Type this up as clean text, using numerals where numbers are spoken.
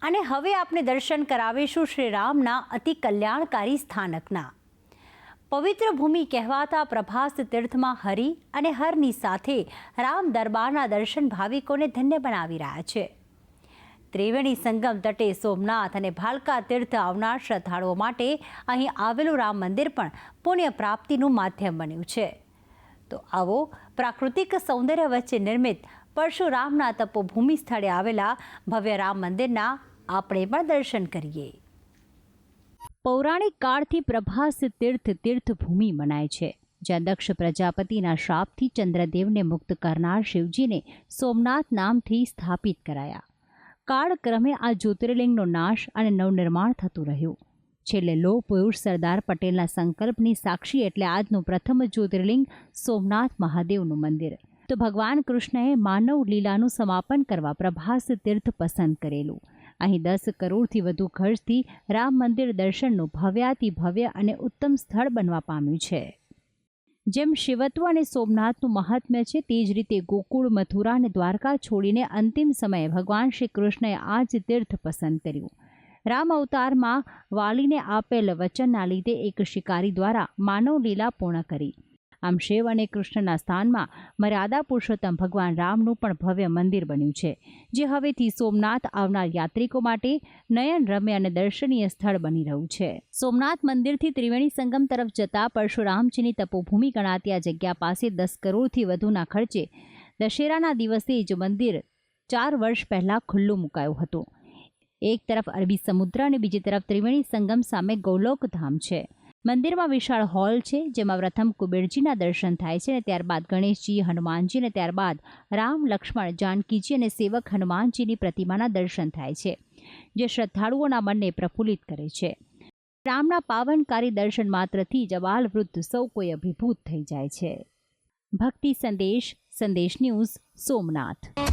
અને હવે આપણે દર્શન કરાવીશું શ્રી રામના અતિ કલ્યાણકારી સ્થાનકના. પવિત્ર ભૂમિ કહેવાતા પ્રભાસ તીર્થમાં હરિ અને હરની સાથે રામ દરબારના દર્શન ભાવિકોને ધન્ય બનાવી રહ્યા છે. ત્રિવેણી સંગમ તટે સોમનાથ અને ભાલકા તીર્થ આવનાર શ્રદ્ધાળુઓ માટે અહીં આવેલું રામ મંદિર પણ પુણ્ય પ્રાપ્તિનું માધ્યમ બન્યું છે. તો આવો પ્રાકૃતિક સૌંદર્ય વચ્ચે નિર્મિત પરશુરામના તપોભૂમિ સ્થળે આવેલા ભવ્ય રામ મંદિરના આપણે પણ દર્શન કરીએ. પૌરાણિક કાળથી પ્રભાસ તીર્થ તીર્થભૂમિ મનાય છે, જ્યાં દક્ષ પ્રજાપતિના શાપથી ચંદ્રદેવને મુક્ત કરનાર શિવજીને સોમનાથ નામથી સ્થાપિત કરાયા. કાળક્રમે આ જ્યોતિર્લિંગનો નાશ અને નવનિર્માણ થતું રહ્યું. છેલ્લે લોહ પુરુષ સરદાર પટેલના સંકલ્પની સાક્ષી એટલે આજનું પ્રથમ જ્યોતિર્લિંગ સોમનાથ મહાદેવનું મંદિર. તો ભગવાન કૃષ્ણએ માનવ લીલાનું સમાપન કરવા પ્રભાસ તીર્થ પસંદ કરેલું. અહીં 10 કરોડથી વધુ ખર્ચથી રામ મંદિર દર્શનનું ભવ્યાતિ ભવ્ય અને ઉત્તમ સ્થળ બનવા પામ્યું છે. જેમ શિવત્વ અને સોમનાથનું મહાત્મ્ય છે, તે જ રીતે ગોકુળ, મથુરા અને દ્વારકા છોડીને અંતિમ સમયે ભગવાન શ્રી કૃષ્ણએ આ જ તીર્થ પસંદ કર્યું. રામ અવતારમાં વાલીને આપેલ વચનના લીધે એક શિકારી દ્વારા માનવ લીલા પૂર્ણ કરી. આમ શિવ અને કૃષ્ણના સ્થાનમાં મર્યાદા પુરુષોત્તમ ભગવાન રામનું પણ ભવ્ય મંદિર બન્યું છે, જે હવેથી સોમનાથ આવનાર યાત્રિકો માટે નયન રમ્ય અને દર્શનીય સ્થળ બની રહ્યું છે. સોમનાથ મંદિરથી ત્રિવેણી સંગમ તરફ જતા પરશુરામજીની તપોભૂમિ ગણાતી આ જગ્યા પાસે 10 કરોડથી વધુના ખર્ચે દશેરાના દિવસે જ મંદિર 4 વર્ષ પહેલા ખુલ્લું મુકાયું હતું. એક તરફ અરબી સમુદ્ર અને બીજી તરફ ત્રિવેણી સંગમ સામે ગૌલોક ધામ છે. મંદિરમાં વિશાળ હોલ છે, જેમાં પ્રથમ કુબેરજીના દર્શન થાય છે અને ત્યારબાદ ગણેશજી, હનુમાનજી અને ત્યારબાદ રામ, લક્ષ્મણ, જાનકીજી અને સેવક હનુમાનજીની પ્રતિમાના દર્શન થાય છે, જે શ્રદ્ધાળુઓના મનને પ્રફુલ્લિત કરે છે. રામના પાવનકારી દર્શન માત્રથી જ અબાલ વૃદ્ધ સૌ કોઈ અભિભૂત થઈ જાય છે. ભક્તિ સંદેશ, સંદેશ ન્યૂઝ, સોમનાથ.